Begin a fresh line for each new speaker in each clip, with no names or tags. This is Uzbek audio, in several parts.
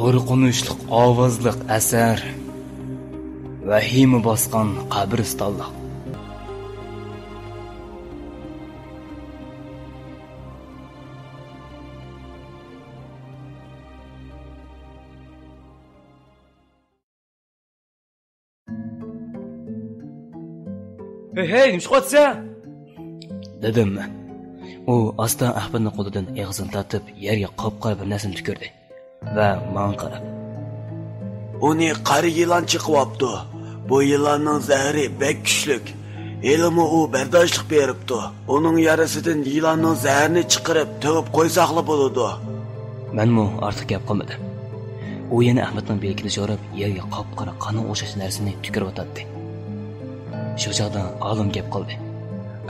Qo'rqinchli ovozliq asar, vahima bosgan qabristonliq.
Hey, nima qilyapsan?
Dedim men. U asta Ahmadning qo'lidan eg'zini tatib, yerga qop-qora bir narsani tukurdi va menga qarab.
Uni qari yılan chiqyapti. Bu yılanning zahri bek kuchlik. Elimi u bardoshlik beribdi. Uning yarasidan yılanning zahrini chiqarib, tug'ib qo'ysaqli bo'ladi.
Menmi ortiq gap qilmadim. U yana Ahmadning belkini so'rab, yerga qop-qora qonga o'xshash narsani tukurib o'tadi. Shu chog'da olim gap qildi.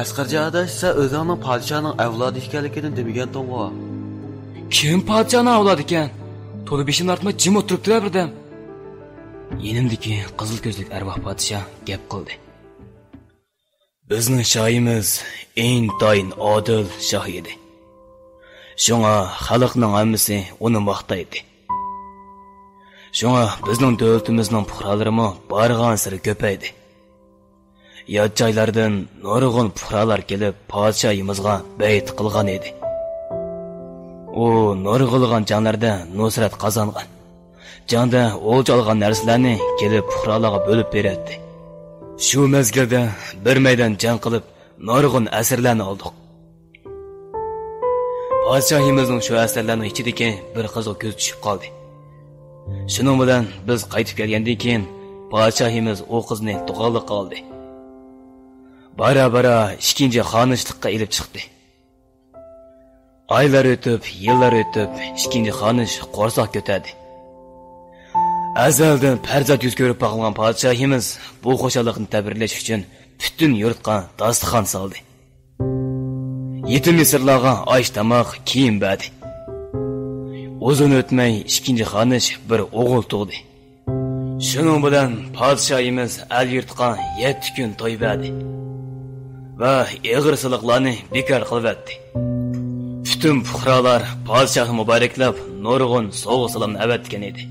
Asqarjon adash, sen o'zingning podshohning avlodi ekanligini demagan-tingmi?
Kim podshohning avlodi ekan? To'la beshimni artmay jim o'tiribdilar birdan. Yenimdagi qizil ko'zlik arvoh podshoh gap qildi. Bizning shoyimiz intayin odil shoh edi. Shunga xalqning hammasi uni maqtaydi. Shunga bizning davlatimizning puhralarimi barg'an sari ko'paydi. Yot joylardan nurg'un puhralar kelib podshohimizga bayt qilgan edi. U nurg'ilgan jonlarda nusrat qozongan. Jonda o'lch olgan narsalarni kelib puhralarga bo'lib beradi. Shu mezgilda bir maydon jang qilib nurg'un asirlarni oldik. Podshohimizning shu asirlarning ichidagi bir qizga ko'z tushib qoldi. Shuning bilan biz qaytib kelgandan keyin podshohimiz o qizni tug'anliqqa oldi. Bara ikinci xonishlikqa ilib chiqdi. Aylar o'tib, yillar o'tib, ikinci xonish qo'rsoq ko'tardi. Azaldan farzand yuz ko'rib boqilgan podshohimiz bu xo'shalikni tabriklash uchun butun yurtga dasturxon soldi. Yetim misrlarga osh tomoq kiyim berdi. Uzun o'tmay ikinci xonish bir o'g'il tug'di. Shuning bilan podshohimiz al yurtga 7 kun to'y berdi. Va eg'ir siliqlarni bekor qilibdi. Bütün puhralar podshohni muboraklab nurg'un sovg'a-salomni avatgan edi.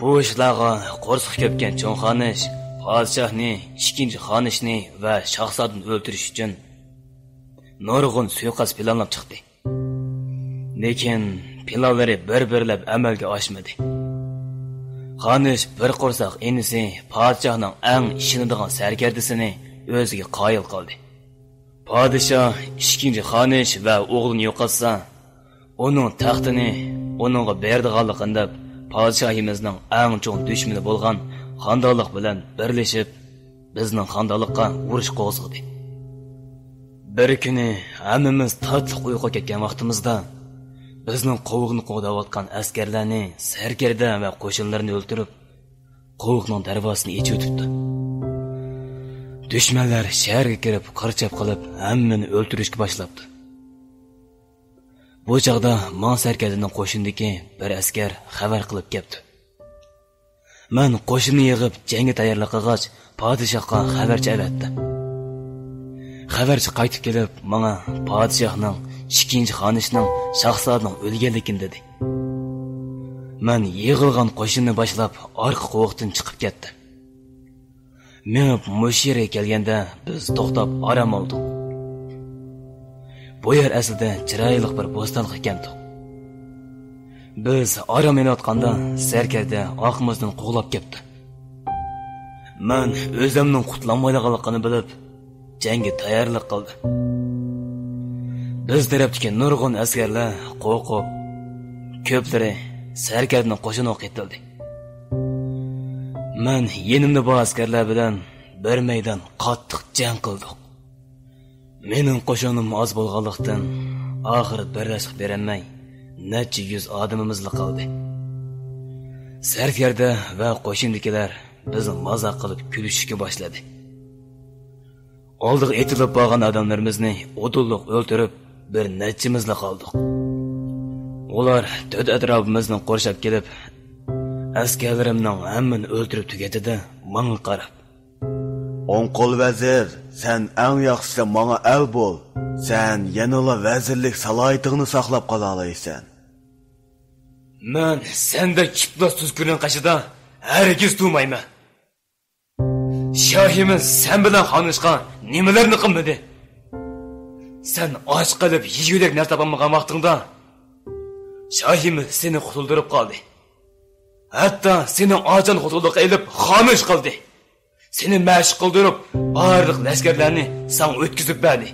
Bu ishlarga qo'rsiq ko'pgan cho'nxonish podshohni, ikinci xonishni va shahzodani o'ldirish uchun nurg'un suiqasd planlab chiqdi. Lekin planlari bir-birlab amalga oshmadi. Xonish bir qo'rsoq enisi podshohning eng ishonadigan sarkardisini o'ziga qoyil qildi. Podshoh ikinci xonish va o'g'lini yo'qotsa, uning taxtini uningga berdiganligini deb podshohimizning eng cho'ng dushmani bo'lgan xondoqlik bilan birlashib, bizning xondoqlikqa urush qo'zg'adi. Bir kuni hammamiz tatliq uyquga ketgan vaqtimizda bizning qo'vuqni qo'dayotgan askarlarni, sarkarda va qo'shinlarni o'ldirib, qo'vuqning darvozasini ichib o'tibdi. Düşmanlar shaharga kirib, qarchab qilib, hammani o'ldirishga boshlabdi. Bu chaqda man sarkardaning qo'shindagi bir askar xabar qilib keldi. Men qo'shinni yig'ib, jangga tayyorlik qilgach, podshohga xabarchi avatdim. Xabarchi qaytib kelib, menga podshohning, ikinci xonishning, shahzodning o'lganligini dedi. Men yig'ilgan qo'shinni boshlab, orqa qo'voqdan chiqib ketdim. Men mushire kelganda biz to'xtab orom oldik. Bu yer aslida chiroyli bir bo'stonlik ekan-di. Biz orom olayotganda sarkarda oqimizdan qo'g'lab ketdi. Men o'zimning qutlanmaydiganligini bilib, jangga tayyorlik qildi. Biz tarafdagi nurg'un askarlar qo'rqib, ko'plari sarkarning qo'shini o'qitildi. Men yenimda bu askarlar bilan bir maydon qattiq jang qildik. Mening qo'shinim oz bo'lganlikdan oxir birlashib berilmay, necha yuz odamimizli qoldi. Sarkarda va qo'shindikilar bizni mazoq qilib kulishga boshladi. Oldiq etilib bo'lgan odamlarimizni o'dulliq o'ldirib, bir nechimizli qoldik. Ular to'd atrofimizni qo'rshab kelib, askarlarimning hammani o'ldirib tugatdi-da, menga qarab.
"On qo'l vazir, sen eng yaxshisi menga al bo'l. Sen yanala vazirlik salohiyatini saqlab qola olaysan."
Men sende kiplos tuzkuning qashida hargiz turmayman. Shohimiz sen bilan xonishgan nimalarni qilmadi? Sen och qilib yeygulik narsa topolmagan vaqtingda shohimiz seni qutuldirib qoldi. Hatto seni ojon qutuldiq elib xonish qildi. Seni mashq qildirib, barliq lashkarlarni sen o'tkazib berdi.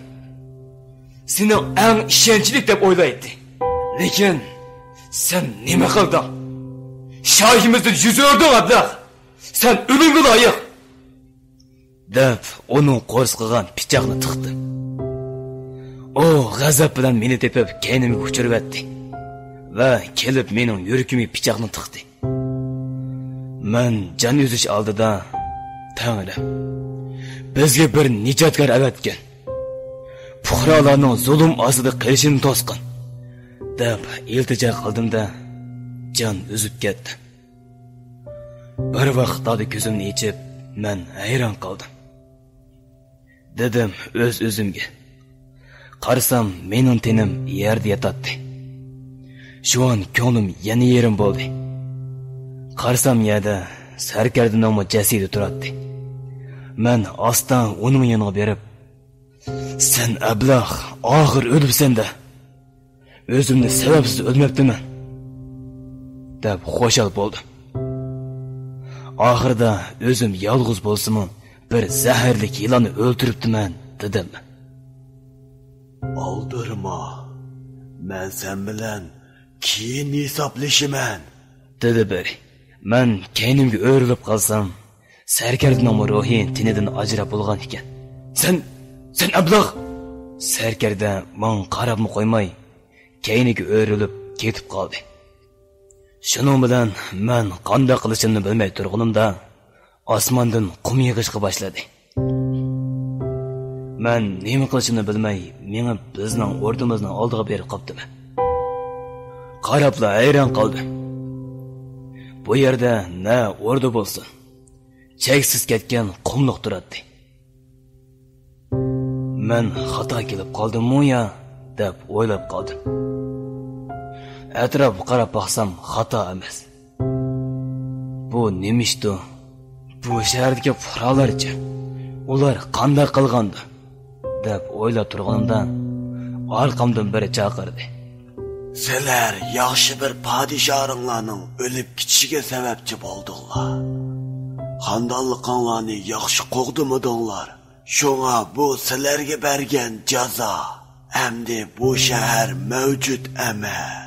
Seni eng ishonchli deb o'ylaydi. Lekin sen nima qilding? Shohimizdan yuz o'rding ablah. Sen o'limga loyiq. Deb onun qo'rsqilgan pichoqni tiqdi. O g'azab bilan meni tepib keynimga uchirib etdi va kelib mening yurakimga pichoqni tiqdi. Men jon uzish oldida Tangrim, bizga bir nijotkor avatgan. Fuqarolarning zulm ostida qilishini to'sqin deb iltijo qildimda jon uzib ketdi. Bir vaqtda ko'zimni yechib, men hayron qoldim. Dedim o'z-o'zimga. Qarasam, mening tenim yerda yotadi. Shu an ko'nglim yana yerim bo'ldi. Qarasam yerda sarkardining jasadi turadi. Men ostan uning yoniga berib, "Sen ablah, oxir o'libsan-da. O'zimni sababsiz o'lmabdiman" deb xo'shal bo'ldim. Oxirda o'zim yolg'iz bo'lsam, bir zaharli yilonni o'ltiribdiman dedim.
Aldırma. Men sen bilan keyin hisoblashiman,
dedi biri. Men keynimga o'rilib qolsam, sarkardining ruhi tinidan ajrab bo'lgan ekan. Sen ablah! Sarkarda men qarabmi qo'ymay, keyniga o'rilib ketib qoldi. Shuning bilan men qanday qilishimni bilmay turganimda osmondan qum yig'ishga boshladi. Men nima qilishimni bilmay, meni bizning o'rdimizning oldiga berib qopdimi. Qarabla hayron qoldim. Bu yerda na o'rda bo'lsin, cheksiz ketgan qumliq turadi. Men xato kelib qoldim-mi ya deb o'ylab qoldim. Atrofga qarab baxsam xato emas. Bu nimishdi? Bu shahardagi fuqarolarcha ular qanday qilgandi deb o'ylab turganimda orqamdan biri chaqirdi.
Sizlar yaxshi bir podshohinglarning o'lib ketishiga sababchi bo'ldinglar. Xandonliqinglarni yaxshi qo'g'dimidinglar. Shunga bu sizlarga bergan jazo. Endi bu shahar mavjud emas.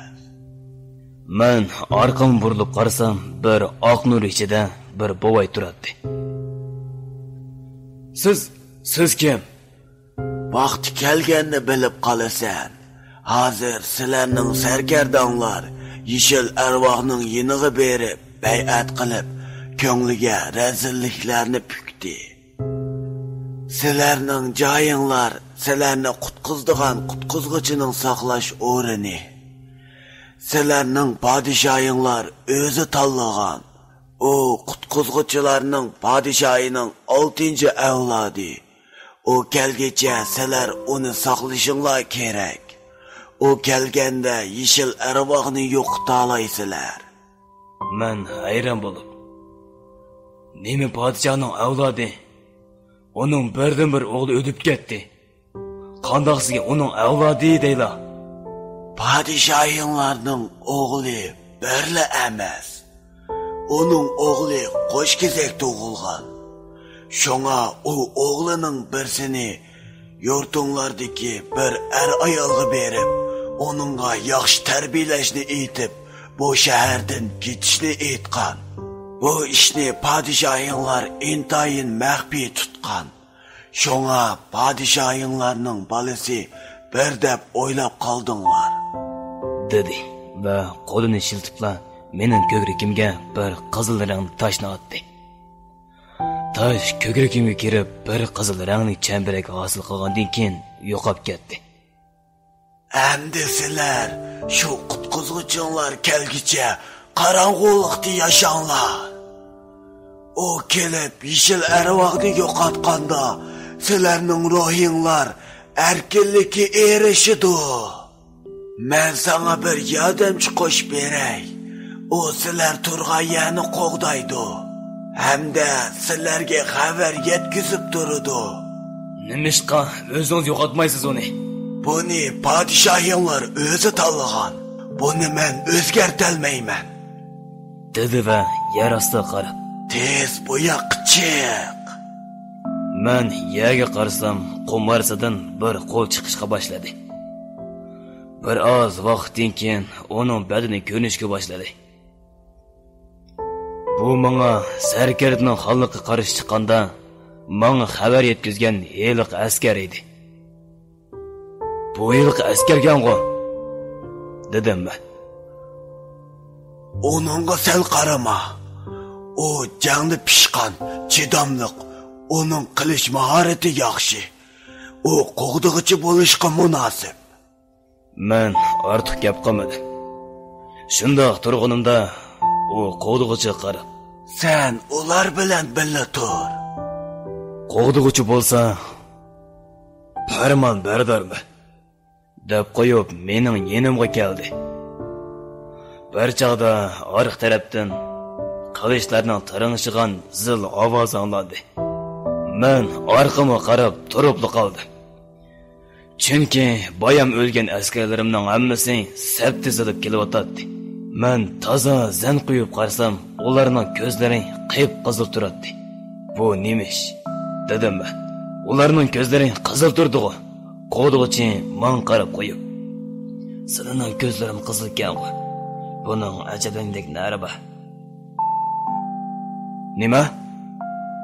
Men orqam burilib qarasam, bir oq nur ichida bir bovay turadi. Siz kim?
Vaqti kelganini bilib qolasan. Hozir sizlarning sarkardonlar yeshil arvohning yiniga berib, bay'at qilib, ko'ngliga razilliklarni pukdi. Sizlarning joyinglar, sizlarni qutqizdigan qutqizg'ichining saqlash o'rini. Sizlarning podshohinglar o'zi tanlagan. O qutqizg'ichilarning podshohining 6-avlodi. O kelgacha sizlar uni saqlashinglar kerak. O kelganda yeshil arvohni yo'qota olaysizlar.
Men hayron bo'lib, nima podshohning avlodi? Onun birdan bir o'g'li o'lib ketdi. Qandoqsiga uning avlodi deylar?
Podshohinglarning o'g'li birla emas. Onun o'g'li qo'shkezak tug'ilgan. Shunga u o'g'lining birsini yurtinglardagi bir ayolga berib, onunga yaxshi tarbiyalashni aytib, bu shahardan ketishni aytgan. Bu ishni podshohinglar intayin maxfiy tutgan. Shunga podshohinglarning balasi bir deb o'ylab qoldinglar,
dedi va qo'lini shiltibla mening ko'kragimga bir qizil rang toshni otdi. Tosh ko'kragimga kirib, bir qizil rangli chambarak hosil qilgandan keyin yo'qolib ketdi.
Endi sizlar shu qutqizuvchilar kelgicha qorong'ulikda yashanglar. O kelib yeshil arvohni yo'qotganda sizlarning ruhinglar erkinlikka erishidi. Men sana bir yordamchi qo'shib beray. u sizlar turgan yerni qo'g'daydi. Hamda sizlarga xabar yetkazib turadi.
Nimishqa o'zingiz yo'qotmaysiz uni?
Buni podshohinglar o'zi tanlagan. Buni men o'zgartirmayman.
Dedi va yer ostiga qarab,
Tez bu yoqqa chiq.
men yerga qarasam, qumarsadan bir qo'l chiqishga boshladi. Bir oz vaqtdan keyin uning badani ko'rinishga boshladi. Bu menga sarkarning xonliqqa qarshi chiqqanda menga xabar yetkazgan yeliq askar edi. Bu yeliq askargan-ku, dedim men.
Onunğa sen qarama. O canlı pişqan, chidamliq, onun qilish mahorati yaxshi. O qo'g'dig'ichi bo'lishga munosib.
Men ortiq gap qilmadim. Shundoq turg'unimda u qo'g'dig'ichi qarab,
Sen ular bilan birga tur.
qo'g'dig'ichi bo'lsa, farmon berdormi? deb qo'yib mening yenimga keldi. Bir chog'da orq tarafdan qilichlarning tiringishigan zil ovoz anglandi. Men orqamga qarab turib qoldim. Chunki bayam o'lgan askarlarimning hammasi sap tizilib kelyotdi. Men toza zan qo'yib qarsam, ularning ko'zlari qip-qizil turadi. Bu nemish? dedim men. Ularning ko'zlari qizil turdi-ku. Qo'g'dig'ichi men qarab qo'yib, "Sening ko'zlaring qizil ekan-ku. Buning ajabingdek nari bor." "Nima?"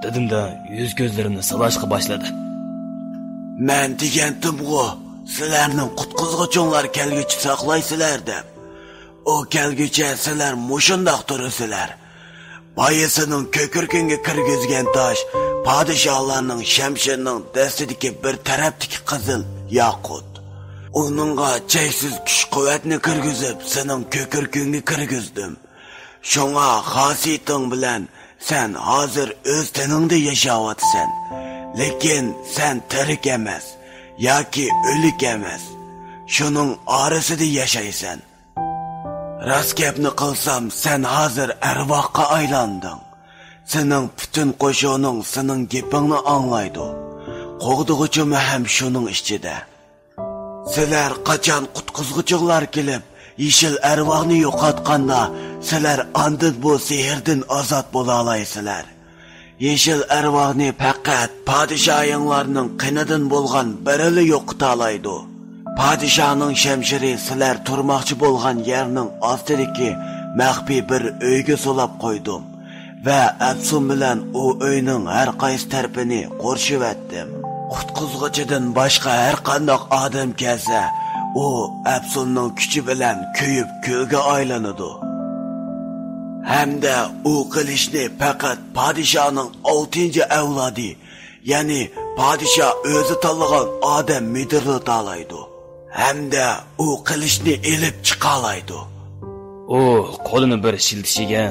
dedim-da, yuz ko'zlarimni silashga boshladi.
Men degandim-ku, sizlarning qutqizg'uchinglar kelguchi saqlaysizlar deb. O kelgucha sizlar mushundoq turasizlar. Bayisining ko'kirkinga kirgizgan tosh, podshohlarning shamshirining dastidagi bir tarafdagi qizil yaqut. Onunğa cheksiz kuch-quvvatni kirgizib, sening ko'kirkingga kirgizdim. Shunga xosiyating bilan sen hozir o'z taningda yashayapsan. Lekin sen tirik emas yoki o'lik emas. Shuning orasida yashaysan. Rost gapni qilsam, sen hozir arvohga aylanding. Sening butun qo'shoning sening gapingni anglaydi. Qo'g'dig'ichim ham shuning ichida. Sizlar qachon qutqizg'uchilar kelib, yeshil arvohni yo'qotganda, sizlar andin bu sehrdan ozod bo'la olaysizlar. Yeshil arvohni faqat podshohinglarning qinidan bo'lgan birili yo'qota oladi. Podshohning shamshiri sizlar turmoqchi bo'lgan yerning ostidagi maxfiy bir uyga solab qo'ydim va Absun bilan u uyning har qaysi tarafini qo'rshivatdim. Qutqizg'ichidan boshqa har qanday odam kelsa, u Absunning kuchi bilan kuyib kulga aylanadi. Hamda u qilishni faqat podshohning 6-avlodi, ya'ni podshoh o'zi tanlagan odam midirlata oladi. Hamda u qilishni elib chiqa oladi.
U qo'lini bir shiltishiga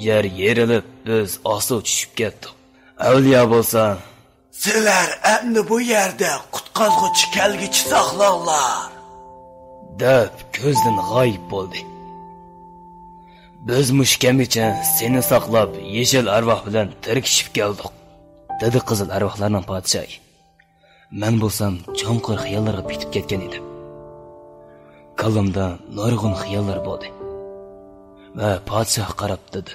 yer yerilib, biz osti tushib ketdik. Avliyo bo'lsa,
sizlar endi bu yerda qutqazg'uchi kelgichi saqlanglar,
deb ko'zdan g'oyib bo'ldi. Biz mushkamicha seni saqlab, yeshil arvoh bilan tirkishib keldik, dedi qizil arvohlarning podshohi. Men bo'lsam, chonqir xiyollarga bitib ketgan edim. Qalbimda nurg'un xiyollar bo'ldi. Va podshoh qarab dedi: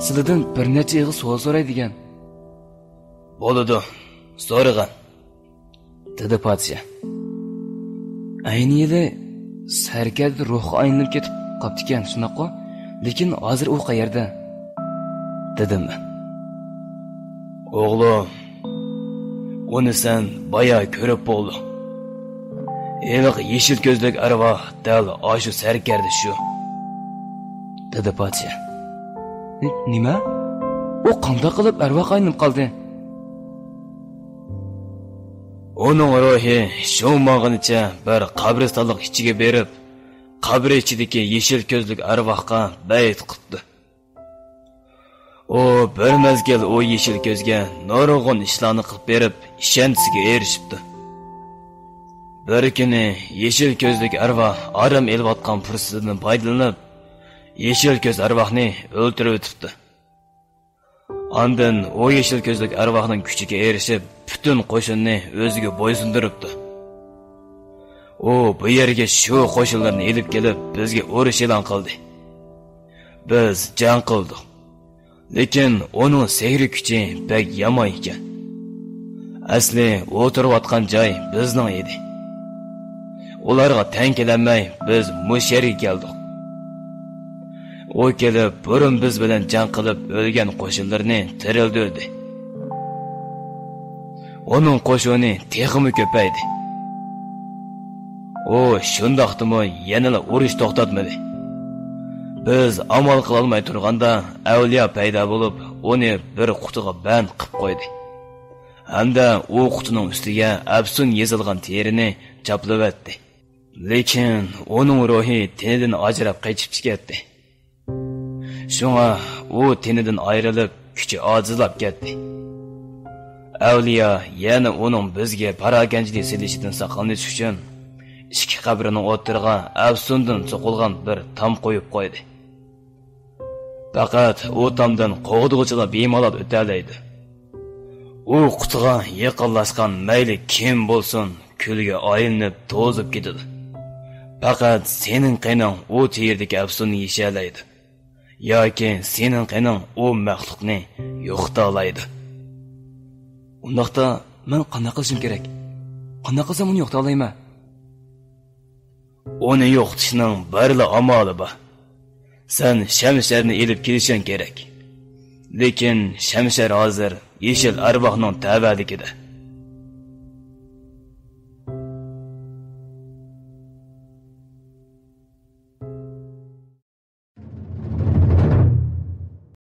"Sizlardan bir necha ig'iz savol so'raydigan." "Bo'ladi, so'rag'an", dedi podshoh. Ayniyada sarkarda ruhi aylanib ketib qopti ekan, shunaqa, lekin hozir u qayerda? dedim men. "O'g'lim, uni sen baya ko'rib bo'lding. Eliq yeshil ko'zlik arvoh dal oshu sarkarda shu", dedi podshoh. "Nima? U qanday qilib arvoh aylanib qoldi?" Onun ruhi shu mağınıca bir qabristonlik ichiga berib, qabri ichidagi yeshil ko'zlik arvohga bayt qildi. O bir mezgil o yeshil ko'zga nurg'un ishlarni qilib berib, ishonchisiga erishibdi. Bir kuni yeshil ko'zlik arvoh aram elvatgan fursatdan foydalanib, yeşil ko'z arvohni o'ltirib o'tibdi. Ondan o yeşil ko'zlik arvohning kuchiga erishib, butun qo'shinni o'ziga bo'ysundiribdi. O bu yerga shu qo'shinlarni elib kelib, bizga urush e'lon qildi. Biz jang qildik. Lekin onun sehri kuchi pek yomon ekan. Asli o'tirayotgan joy bizning edi. Ularga teng kelamay biz mush yerga keldik. O kelib burun biz bilan jang qilib o'lgan qo'shinlarni tirildirdi. Onun qo'shini texmi ko'paydi. O shundoqdimi yana urush to'xtatmadi. Biz amal qila olmay turganda avliyo paydo bo'lib, uni bir qutiga band qilib qo'ydi. Hamda u qutining ustiga Afsun yozilgan terini chaplavatdi. Lekin uning ruhi tenidan ajrab qaytib ketdi. Shunga u tenidan ayrilib, kuchi ojizlab ketdi. Avliyo yana uning bizga paraganchilik silishidan saqlanish uchun ikki qabrining o'tirg'a Afsundan so'qilgan bir tam qo'yib qo'ydi. Faqat u tomdan qo'g'dug'ichilar bemalol o'talaydi. U qutiga yaqinlashgan mayli kim bo'lsin, kulga aylanib to'zib ketadi. Faqat sening qining u terdagi Afsunni yeshalaydi. Yoki sening qining u maxluqni yo'qota oladi. Undaqda men qanday qilishim kerak? Qanday qilsam uni yo'qota olayman? Uni yo'qotishning birla amali bor. Sen Shamsharni elib kelishing kerak. Lekin Shamshar hozir yeshil arvohning tavaligida.